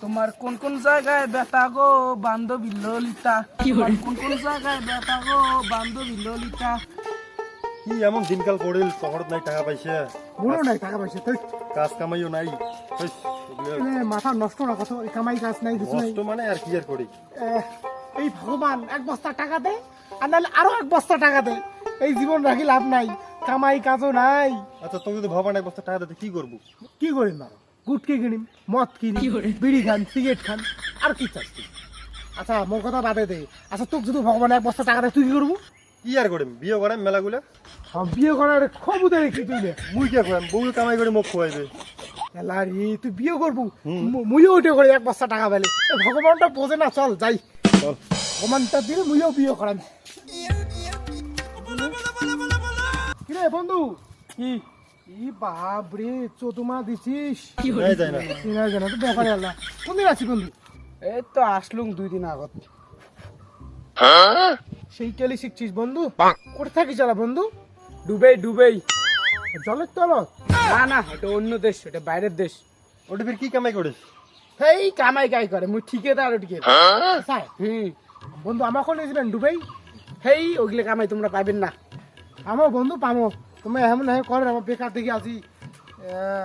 তোমার কোন কোন জায়গায় ব্যথা গো বান্ধবী ললিতা? তোমার কোন কোন জায়গায় ব্যথা গো বান্ধবী ললিতা? কি এমন দিনকাল পড়িল, শহরত নাই টাকা পাইছে, মনে নাই টাকা পয়সা তুই কাজ কামাইও নাই। মাথা নষ্ট না কত কামাই কাজ নাই কিছু নাই। কষ্ট মানে আর কি আর করি। এই ভগবান এক বস্তা টাকা দে আর নাহলে আরো এক বস্তা টাকা দে, এই জীবন রাখি লাভ নাই, কামাই কাজও নাই। আচ্ছা তোকে যদি ভবান এক বস্তা টাকা দিতে কি করবো? কি করিম না, গুটকে কিনিম, মদ কিনি, বিড়ি খান, সিগারেট খান, আর কি চাস তুই? আচ্ছা মোর কথা বাদে দে। আচ্ছা তোকে যদি ভগবান এক বস্তা টাকা দেয় তুই কি করবো? কি আর করিম, বিয়ে করাম মেলাগুলা। বিয়ে করার খবর কি তুই নে? মুই কে করাম, বউ কামাই করে মুখ খোয়াইবে। এলারি তুই বিয়ে করবো, মুইও ওইটা করে এক বস্তা টাকা পেলে। ভগবানটা বোঝে না, চল যাই, চল ভগবানটা দিলে মুইও বিয়ে করাম। কিরে বন্ধু, কি ই বাপরে চতুমা দিছিস? নাই যায় না। চিনা জানা তো ব্যাপারে আল্লাহ। কোনদিন আছি বন্ধু? এই তো আসলুম 2 দিন আগত। সেই টেলি শিখছিস বন্ধু? কোথায় থাকিস যারা বন্ধু? Dubai Dubai. জলের তলত? না না, এটা অন্য দেশ, এটা বাইরের দেশ। ওটা ফির কি কামাই করিস? এই কামাই কাই করে মুই ঠিকাদার ওটিকে। স্যার হুম, বন্ধু আমাকে নিয়ে যাবেন দুবাই? হেই ওগুলো কামাই তোমরা পাইবেন না। আমার বন্ধু পামো, তুমি এমন না করেন, আমার বেকার দেখি আছি,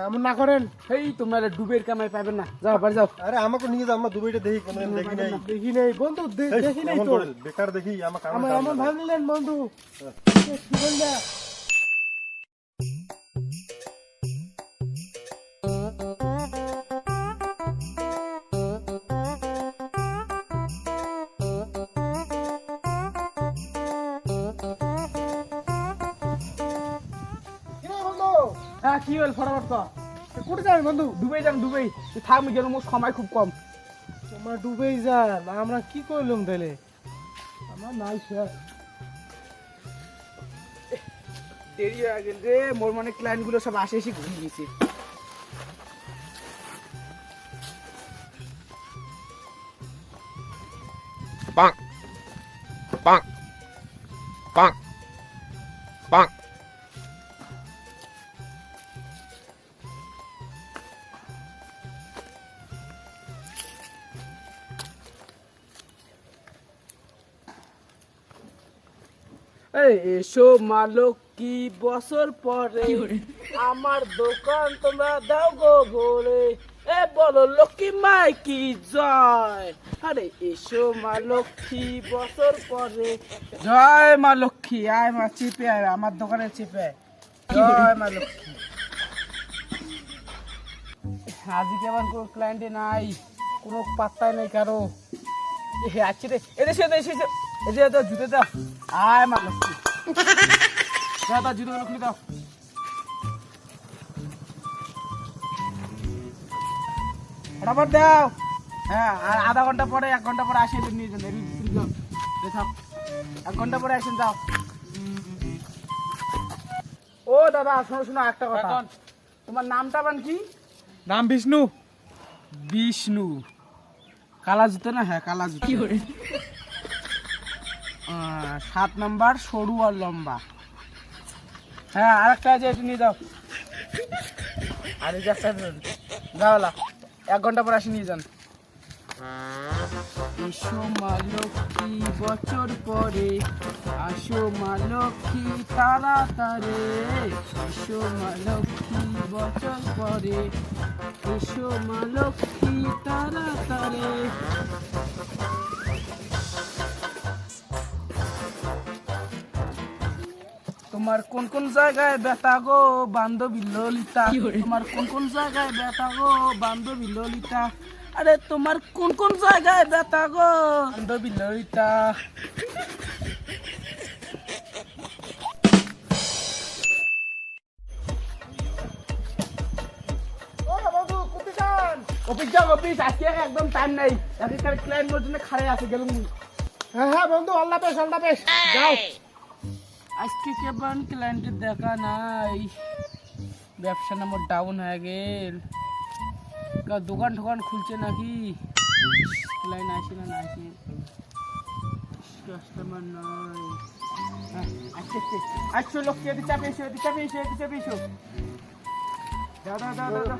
এমন না করেন। হেই তোমরা ডুবের কামাই পাইবেন না, যাও বাড়ি যাও। আরে আমাকে নিয়ে যা, আমরা দুবাইটা দেখি, কোনোদিন দেখি নাই। দেখি নেই বন্ধু, এই, দেখি নেই এমন তো। করিল, বেকার দেখি আমার কামাই আমার দাম এমন নাই। ভাব নিলেন বন্ধু, কি বললে? হ্যাঁ কি হল ফটাফট কর। কোথায় যাবেন বন্ধু? দুবাই যান দুবাই। তুই থাক, আমি গেলাম, মোর সময় খুব কম। তোমার ডুবেই যান, আমরা কি করলাম তাহলে? আমার নাই শেষ। দেরি হয়ে গেল রে, মোর মানে ক্লায়েন্ট গুলো সব আসে এসে ঘুমিয়ে গেছে। Bonk. Bonk. Bonk. Bonk. এই এসো মালক কি বছর পরে আমার দোকান তোমরা দাও গো ভরে। এ বলো লক্ষ্মী মাই কি জয়। আরে এসো মা লক্ষ্মী বছর পরে। জয় মা লক্ষ্মী, আয় মা চিপে আয় আমার দোকানে চিপে আয়। জয় মা লক্ষ্মী। আজকে আমার কোনো ক্লায়েন্টে নাই, কোনো পাত্তাই নেই কারো। আচ্ছা রে, এদেশে এদেশে এদের দাও জুতো দাও। আয় মা লক্ষ্মী, দাও দাও জুতোগুলো খুলে দাও। ফটাফট দাও। হ্যাঁ আর আধা ঘন্টা পরে 1 ঘন্টা পরে আসে নিয়ে যান। 1 ঘন্টা পরে আসেন, যাও। ও দাদা শোনো শোনো একটা কথা, তোমার নামটা বান কি? নাম বিষ্ণু। বিষ্ণু, কালা জুতো না? হ্যাঁ কালা জুতো। 7 নাম্বার সরু আর লম্বা। হ্যাঁ আর একটা আছে, একটু নিয়ে যাও। আর এই যাও 1 ঘন্টা পর আসি নিয়ে যান। এসো মা লক্ষ্মী বছর পরে, আসো মা লক্ষ্মী তাড়াতাড়ি। এসো মা লক্ষ্মী বছর পরে, এসো মা লক্ষ্মী তাড়াতাড়ি। তোমার কোন কোন জায়গায় ব্যথা গো বান্ধবী ললিতা? তোমার কোন কোন জায়গায় ব্যথা গো বান্ধবী ললিতা? আরে তোমার কোন কোন জায়গায় ব্যথা গো বান্ধবী ললিতা? অফিস যাও অফিস, আজকে একদম টাইম নাই। এখানে ক্লায়েন্ট মোর জন্য খাড়ে আছে, গেলুম। হ্যাঁ হ্যাঁ বন্ধু, আল্লাহ পেশ আল্লাহ পেশ, যাও। আজকে কেমন ক্লায়েন্টের দেখা নাই, ব্যবসা নামর ডাউন হয়ে গেল। দোকান ঠোকান খুলছে নাকি? ক্লায়েন্ট আসে না, আসে কাস্টমার নাই। আচ্ছা আচ্ছা লক্ষ্মী, এদিকে চাপে এসো, এদিকে চাপে এসো, এদিকে চাপে এসো। দাও দাও দাও দাও।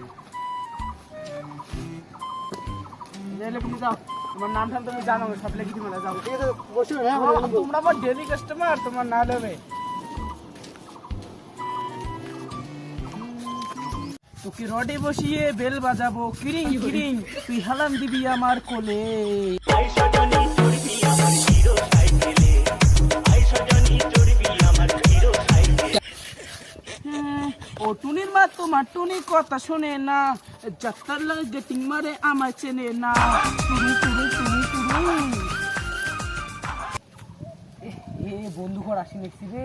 লেবু যাও, তোমার নাম ঠাম তুমি জানো, সব লেগে দিবে না, যাও। ঠিক আছে বসে হ্যাঁ তোমরা আমার ডেলি কাস্টমার, তোমার না নেবে। তোকে রডে বসিয়ে বেল বাজাবো, কিরিং কিরিং, তুই হালাম দিবি আমার কোলে। ও টুনির মা তোমার টুনি কথা শোনে না, যাত্রার লাগে গেটিং মারে আমায় চেনে না। টুনি টুনি টুনি টুনি। এ বন্ধু ঘর আসি দেখছি রে,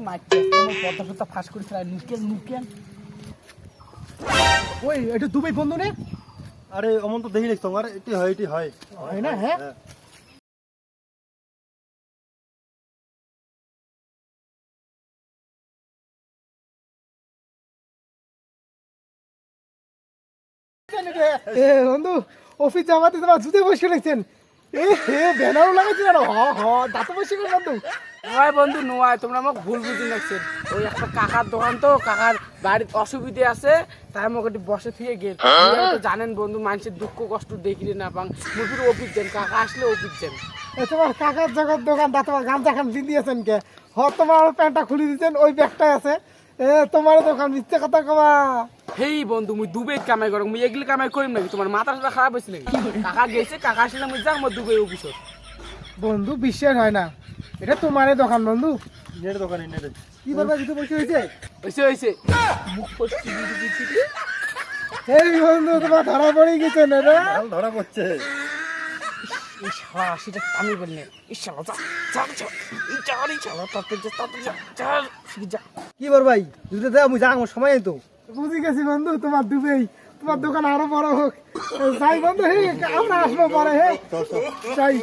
মাইকে পর্দা সত্তা ফাঁস করে ফেলা, নুকেন নুকেন। ওই এটা দুবাই বন্ধু নে আরে অমন তো দেখি দেখতো আর এটি হয় হয় না হ্যাঁ এ বন্ধু অফিস যাওয়াতে তোমার জুতে বসে রেখেছেন এ হে ব্যানারও লাগাইছে না দাঁতে বসে গেল বন্ধু নয় বন্ধু নয়, তোমরা আমাকে ভুল বুঝি নাকছেন। ওই একটা কাকার দোকান, তো কাকার বাড়ির অসুবিধে আছে, তাই আমাকে একটু বসে থেকে গেল। জানেন বন্ধু, মানুষের দুঃখ কষ্ট দেখিলে না পাং, মুভির অফিস দেন, কাকা আসলে অফিস দেন। এ তোমার কাকার জগৎ দোকান দা তোমার গামছা খান দিয়েছেন কে তোমার প্যান্টটা খুলে দিয়েছেন ওই ব্যাগটাই আছে এ তোমার দোকান মিথ্যে কথা কবা হেই বন্ধু, মুই দুবে কামাই করো, মুই এগুলি কামাই করিম নাকি? তোমার মাথাটা খারাপ হয়েছে নাকি? কাকা গেছে, কাকা আসলে মুই যাই আমার দুবে অফিসত। বন্ধু বিশ্বাস হয় না, এটা তোমারই দোকান বন্ধু নেট দোকানে নেট কি বলবা জুতো বসে হয়েছে হয়েছে হয়েছে, মুখ ফসকি দিদি দিচ্ছি। এই বন্ধু তোমার ধরা পড়ে গেছে না রে মাল ধরা পড়ছে। এই শালা সেটা আমি বলি না, এই শালা যা যা যা, এই চল এই শালা তাড়াতাড়ি যা, তাড়াতাড়ি যা, চল যা। কি বল ভাই জুতো দেওয়া আমি যাই আমার সময় তো বুঝে গেছি বন্ধু তোমার দুবেই তোমার দোকান আরো বড় হোক যাই বন্ধু হে আমরা আসবো পরে হে চল চল চাই